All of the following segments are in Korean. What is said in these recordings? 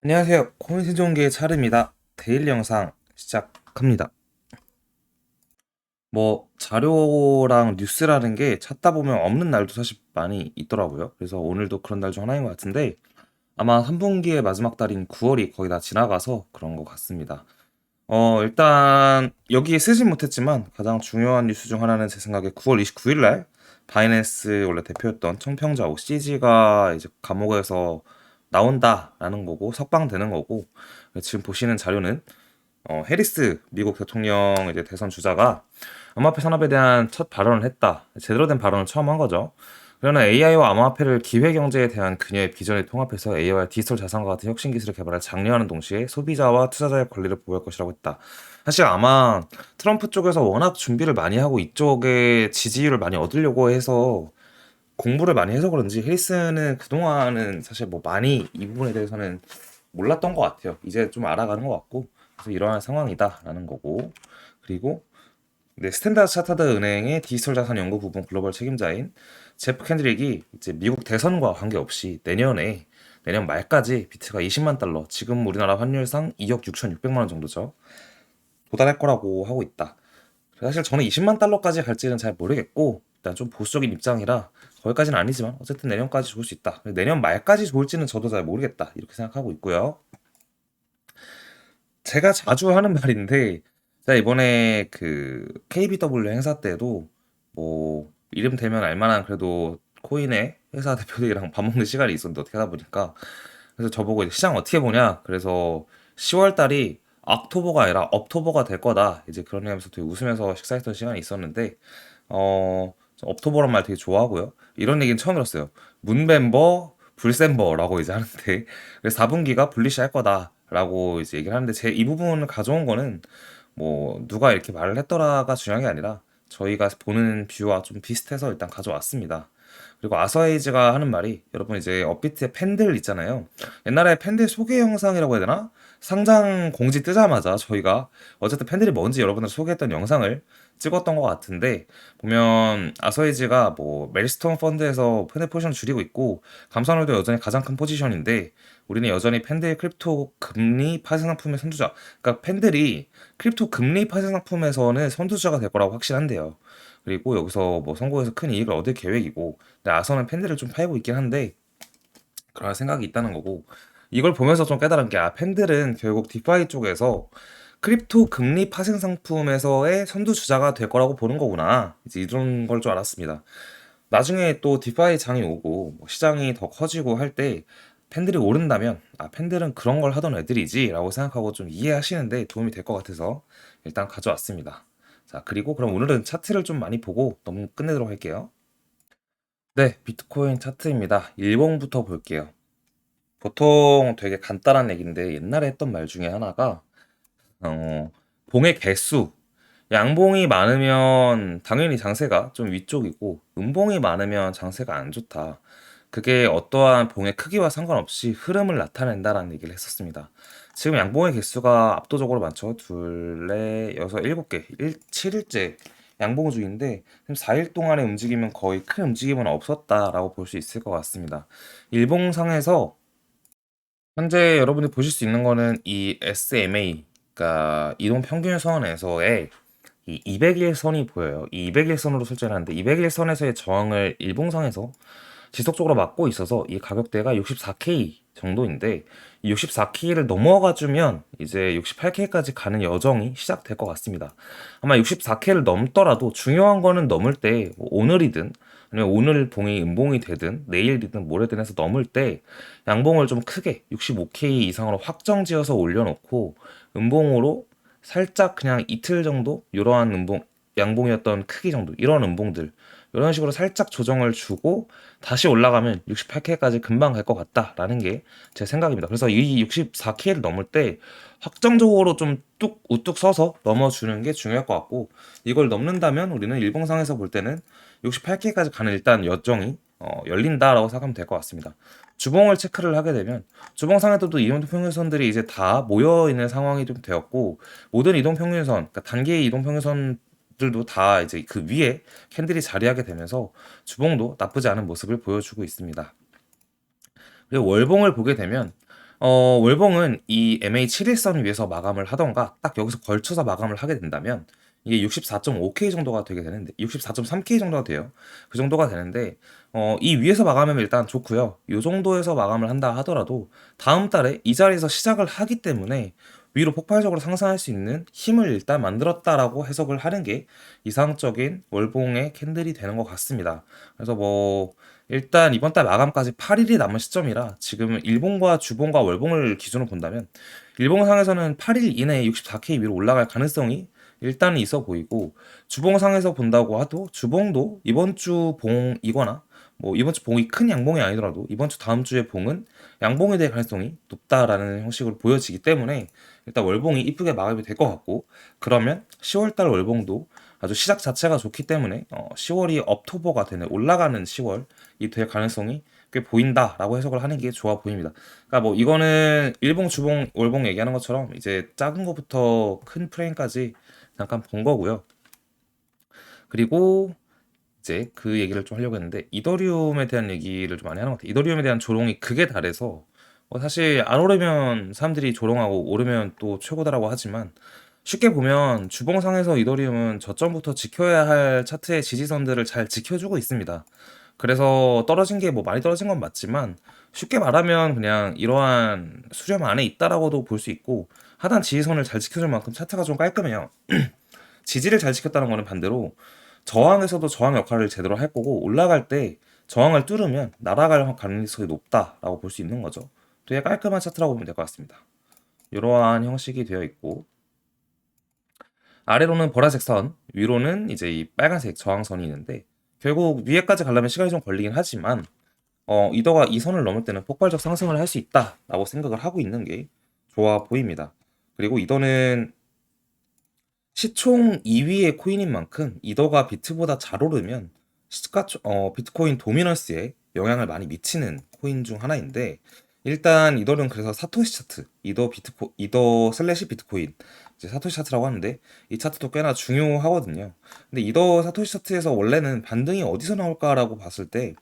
안녕하세요. 코인 생존기의 차르입니다. 데일리 영상 시작합니다. 자료랑 뉴스라는 게 찾다 보면 없는 날도 사실 많이 있더라고요. 그래서 오늘도 그런 날 중 하나인 것 같은데 아마 3분기의 마지막 달인 9월이 거의 다 지나가서 그런 것 같습니다. 일단 여기에 쓰진 못했지만 가장 중요한 뉴스 중 하나는 제 생각에 9월 29일 날 바이낸스 원래 대표였던 청평자 오CG가 이제 감옥에서 나온다라는 거고 석방되는 거고, 지금 보시는 자료는 해리스 미국 대통령 이제 대선 주자가 암호화폐 산업에 대한 첫 발언을 했다. 제대로 된 발언을 처음 한 거죠. 그러나 AI와 암호화폐를 기회 경제에 대한 그녀의 비전을 통합해서 AI와 디지털 자산과 같은 혁신 기술을 개발할 장려하는 동시에 소비자와 투자자의 권리를 보호할 것이라고 했다. 사실 아마 트럼프 쪽에서 워낙 준비를 많이 하고 이쪽에 지지율을 많이 얻으려고 해서 공부를 많이 해서 그런지 해리스는 그동안은 사실 뭐 많이 이 부분에 대해서는 몰랐던 것 같아요. 이제 좀 알아가는 것 같고, 그래서 이러한 상황이다라는 거고. 그리고 네, 스탠다드 차타드 은행의 디지털 자산 연구 부분 글로벌 책임자인 제프 캔드릭이 이제 미국 대선과 관계없이 내년 말까지 비트가 20만 달러, 지금 우리나라 환율상 2억 6,600만 원 정도죠. 도달할 거라고 하고 있다. 사실 저는 20만 달러까지 갈지는 잘 모르겠고, 일단 좀 보수적인 입장이라 거기까지는 아니지만 어쨌든 내년까지 좋을 수 있다. 내년 말까지 좋을지는 저도 잘 모르겠다. 이렇게 생각하고 있고요. 제가 자주 하는 말인데, 제가 이번에 그 KBW 행사 때도 뭐 이름 대면 알만한 그래도 코인의 회사 대표들이랑 밥 먹는 시간이 있었는데, 어떻게 하다 보니까 그래서 저보고 이제 시장 어떻게 보냐, 그래서 10월 달이 억토버가 아니라 업토버가 될 거다, 이제 그런 얘기하면서 되게 웃으면서 식사했던 시간이 있었는데, 저 업토버란 말 되게 좋아하고요. 이런 얘기는 처음 들었어요. 문멤버 불셈버라고 이제 하는데, 그래서 4분기가 불리시 할 거다라고 이제 얘기를 하는데, 제 이 부분을 가져온 거는 뭐 누가 이렇게 말을 했더라가 중요한 게 아니라 저희가 보는 뷰와 좀 비슷해서 일단 가져왔습니다. 그리고 아서에이즈가 하는 말이, 여러분 이제 업비트의 팬들 있잖아요. 옛날에 팬들 소개 영상이라고 해야 되나? 상장 공지 뜨자마자 저희가 어쨌든 팬들이 뭔지 여러분들 소개했던 영상을 찍었던 것 같은데, 보면 아서에이즈가 뭐 멜스톤 펀드에서 팬들 포지션을 줄이고 있고, 감사원도 여전히 가장 큰 포지션인데 우리는 여전히 팬들의 크립토 금리 파생 상품의 선두자, 그러니까 팬들이 크립토 금리 파생 상품에서는 선두주자가 될 거라고 확신한대요. 그리고 여기서 뭐 선거에서 큰 이익을 얻을 계획이고, 근데 아서는 팬들을 좀 팔고 있긴 한데 그런 생각이 있다는 거고, 이걸 보면서 좀 깨달은 게, 팬들은 결국 디파이 쪽에서 크립토 금리 파생 상품에서의 선두주자가 될 거라고 보는 거구나, 이제 이런 걸 줄 알았습니다. 나중에 또 디파이 장이 오고 뭐 시장이 더 커지고 할 때 팬들이 오른다면, 팬들은 그런 걸 하던 애들이지 라고 생각하고 좀 이해하시는데 도움이 될 것 같아서 일단 가져왔습니다. 자, 그리고 그럼 오늘은 차트를 좀 많이 보고 너무 끝내도록 할게요. 네, 비트코인 차트입니다. 일봉부터 볼게요. 보통 되게 간단한 얘기인데, 옛날에 했던 말 중에 하나가 봉의 개수, 양봉이 많으면 당연히 장세가 좀 위쪽이고 음봉이 많으면 장세가 안 좋다. 그게 어떠한 봉의 크기와 상관없이 흐름을 나타낸다라는 얘기를 했었습니다. 지금 양봉의 개수가 압도적으로 많죠. 둘, 넷, 여섯, 일곱 개, 7일째 양봉 중인데, 지금 4일 동안의 움직임은 거의 큰 움직임은 없었다라고 볼 수 있을 것 같습니다. 일봉상에서 현재 여러분이 보실 수 있는 거는 이 SMA, 그러니까 이동 평균선에서의 이 200일 선이 보여요. 이 200일 선으로 설정을 하는데, 200일 선에서의 저항을 일봉상에서 지속적으로 막고 있어서 이 가격대가 64K 정도인데, 이 64K를 넘어가 주면 이제 68K까지 가는 여정이 시작될 것 같습니다. 아마 64K를 넘더라도 중요한 거는 넘을 때뭐 오늘이든 아니면 오늘 봉이 음봉이 되든 내일이든 모레든 해서 넘을 때 양봉을 좀 크게 65K 이상으로 확정지어서 올려놓고, 음봉으로 살짝 그냥 이틀 정도 이러한 음봉, 양봉이었던 크기 정도 이런 음봉들 이런 식으로 살짝 조정을 주고 다시 올라가면 68K까지 금방 갈 것 같다라는 게 제 생각입니다. 그래서 이 64K를 넘을 때 확정적으로 좀 뚝 우뚝 서서 넘어주는 게 중요할 것 같고, 이걸 넘는다면 우리는 일봉상에서 볼 때는 68K까지 가는 일단 여정이 열린다라고 생각하면 될 것 같습니다. 주봉을 체크를 하게 되면 주봉상에도 이동평균선들이 이제 다 모여 있는 상황이 좀 되었고, 모든 이동평균선, 그러니까 단계의 이동평균선들도 다 이제 그 위에 캔들이 자리하게 되면서 주봉도 나쁘지 않은 모습을 보여주고 있습니다. 그리고 월봉을 보게 되면 월봉은 이 MA7일선 위에서 마감을 하던가 딱 여기서 걸쳐서 마감을 하게 된다면 이게 64.5K 정도가 되게 되는데 64.3K 정도가 돼요. 그 정도가 되는데 이 위에서 마감하면 일단 좋고요. 이 정도에서 마감을 한다 하더라도 다음 달에 이 자리에서 시작을 하기 때문에 위로 폭발적으로 상승할 수 있는 힘을 일단 만들었다라고 해석을 하는 게 이상적인 월봉의 캔들이 되는 것 같습니다. 그래서 뭐 일단 이번 달 마감까지 8일이 남은 시점이라 지금 일봉과 주봉과 월봉을 기준으로 본다면 일봉상에서는 8일 이내에 64K 위로 올라갈 가능성이 일단은 있어 보이고 주봉상에서 본다고 해도 주봉도 이번 주 봉이거나 뭐 이번 주 봉이 큰 양봉이 아니더라도 이번 주 다음 주의 봉은 양봉이 될 가능성이 높다라는 형식으로 보여지기 때문에 일단 월봉이 이쁘게 마감이 될 것 같고 그러면 10월달 월봉도 아주 시작 자체가 좋기 때문에 10월이 업토버가 되는 올라가는 10월이 될 가능성이 꽤 보인다라고 해석을 하는 게 좋아 보입니다. 그러니까 뭐 이거는 일봉, 주봉, 월봉 얘기하는 것처럼 이제 작은 거부터 큰 프레임까지 잠깐 본 거고요. 그리고 이제 그 얘기를 좀 하려고 했는데 이더리움에 대한 얘기를 좀 많이 하는 것 같아요. 이더리움에 대한 조롱이 극에 달해서 사실 안 오르면 사람들이 조롱하고 오르면 또 최고다라고 하지만 쉽게 보면 주봉상에서 이더리움은 저점부터 지켜야 할 차트의 지지선들을 잘 지켜주고 있습니다. 그래서 떨어진 게 뭐 많이 떨어진 건 맞지만 쉽게 말하면 그냥 이러한 수렴 안에 있다라고도 볼 수 있고 하단 지지선을 잘 지켜줄 만큼 차트가 좀 깔끔해요. 지지를 잘 지켰다는 거는 반대로 저항에서도 저항 역할을 제대로 할 거고 올라갈 때 저항을 뚫으면 날아갈 가능성이 높다라고 볼 수 있는 거죠. 되게 깔끔한 차트라고 보면 될 것 같습니다. 이러한 형식이 되어 있고 아래로는 보라색 선, 위로는 이제 이 빨간색 저항선이 있는데 결국 위에까지 가려면 시간이 좀 걸리긴 하지만 이더가 이 선을 넘을 때는 폭발적 상승을 할 수 있다라고 생각을 하고 있는 게 좋아 보입니다. 그리고 이더는 시총 2위의 코인인 만큼 이더가 비트보다 잘 오르면 비트코인 도미넌스에 영향을 많이 미치는 코인 중 하나인데 일단 이더는 그래서 사토시 차트, 이더 슬래시 비트코인 이제 사토시 차트라고 하는데 이 차트도 꽤나 중요하거든요. 근데 이더 사토시 차트에서 원래는 반등이 어디서 나올까라고 봤을 때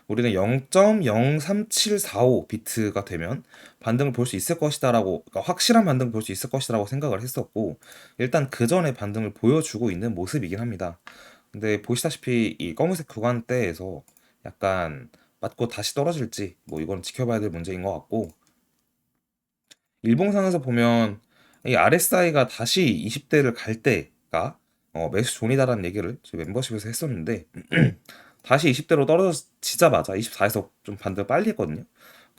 우리는 0.03745 비트가 되면 반등을 볼 수 있을 것이다라고 그러니까 확실한 반등을 볼 수 있을 것이라고 생각을 했었고 일단 그 전에 반등을 보여주고 있는 모습이긴 합니다. 근데 보시다시피 이 검은색 구간대에서 약간 맞고 다시 떨어질지 뭐 이건 지켜봐야 될 문제인 것 같고 일봉상에서 보면 이 RSI가 다시 20대를 갈 때가 매수 존이다라는 얘기를 저희 멤버십에서 했었는데 다시 20대로 떨어지자마자 24에서 좀 반등을 빨리 했거든요.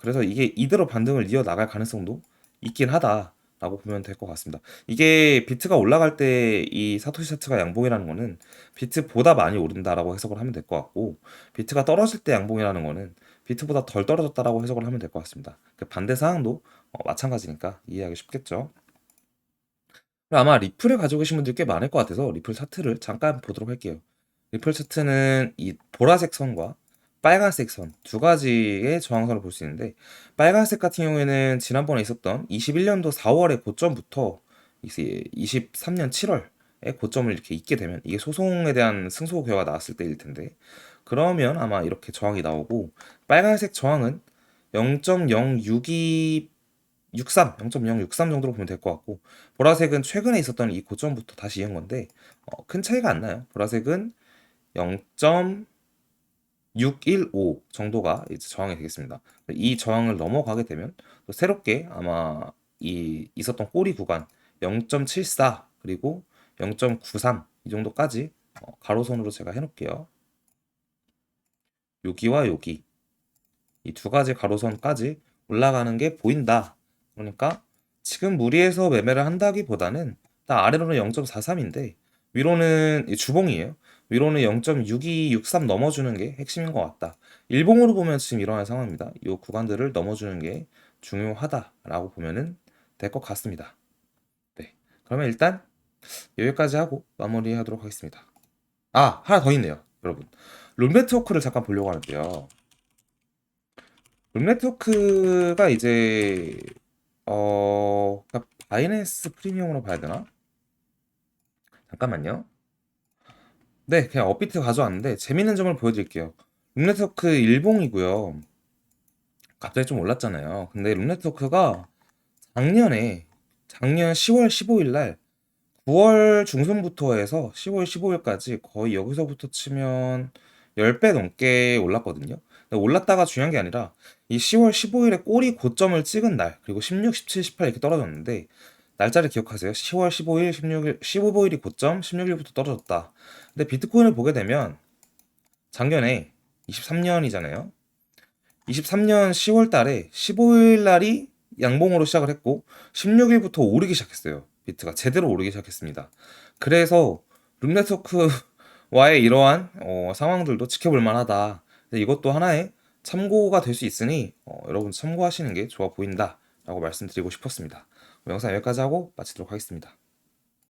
그래서 이게 이대로 반등을 이어나갈 가능성도 있긴 하다라고 보면 될 것 같습니다. 이게 비트가 올라갈 때 이 사토시 차트가 양봉이라는 거는 비트보다 많이 오른다라고 해석을 하면 될 것 같고 비트가 떨어질 때 양봉이라는 거는 비트보다 덜 떨어졌다라고 해석을 하면 될 것 같습니다. 그 반대 상황도 마찬가지니까 이해하기 쉽겠죠. 아마 리플을 가지고 계신 분들 꽤 많을 것 같아서 리플 차트를 잠깐 보도록 할게요. 리플 차트는 이 보라색 선과 빨간색 선 두 가지의 저항선을 볼 수 있는데 빨간색 같은 경우에는 지난번에 있었던 21년도 4월의 고점부터 이제 23년 7월의 고점을 이렇게 잇게 되면 이게 소송에 대한 승소 결과가 나왔을 때일 텐데 그러면 아마 이렇게 저항이 나오고 빨간색 저항은 0.062 63, 0.063 정도로 보면 될 것 같고 보라색은 최근에 있었던 이 고점부터 다시 이은 건데 큰 차이가 안 나요. 보라색은 0.615 정도가 이제 저항이 되겠습니다. 이 저항을 넘어가게 되면 또 새롭게 아마 이 있었던 꼬리 구간 0.74 그리고 0.93 이 정도까지 가로선으로 제가 해놓을게요. 여기와 여기 이 두 가지 가로선까지 올라가는 게 보인다. 그러니까 지금 무리해서 매매를 한다기보다는 딱 아래로는 0.43인데 위로는 주봉이에요. 위로는 0.6263 넘어주는 게 핵심인 것 같다. 일봉으로 보면 지금 이러한 상황입니다. 이 구간들을 넘어주는 게 중요하다라고 보면은 될 것 같습니다. 네. 그러면 일단 여기까지 하고 마무리하도록 하겠습니다. 아, 하나 더 있네요, 여러분. 룸네트워크를 잠깐 보려고 하는데요. 룸네트워크가 이제 그러니까 바이낸스 프리미엄으로 봐야 되나? 잠깐만요. 네, 그냥 업비트 가져왔는데 재밌는 점을 보여드릴게요. 룸네트워크 일봉이고요. 갑자기 좀 올랐잖아요. 근데 룸네트워크가 작년 10월 15일 날 9월 중순부터 해서 10월 15일까지 거의 여기서부터 치면 10배 넘게 올랐거든요. 근데 올랐다가 중요한 게 아니라 이 10월 15일에 꼬리 고점을 찍은 날, 그리고 16, 17, 18 이렇게 떨어졌는데, 날짜를 기억하세요. 10월 15일, 16일, 15일이 고점, 16일부터 떨어졌다. 근데 비트코인을 보게 되면 작년에 23년이잖아요. 23년 10월 달에 15일 날이 양봉으로 시작을 했고 16일부터 오르기 시작했어요. 비트가 제대로 오르기 시작했습니다. 그래서 룸네트워크와의 이러한 상황들도 지켜볼 만하다. 근데 이것도 하나의 참고가 될 수 있으니 여러분 참고하시는 게 좋아 보인다 라고 말씀드리고 싶었습니다. 영상 여기까지 하고 마치도록 하겠습니다.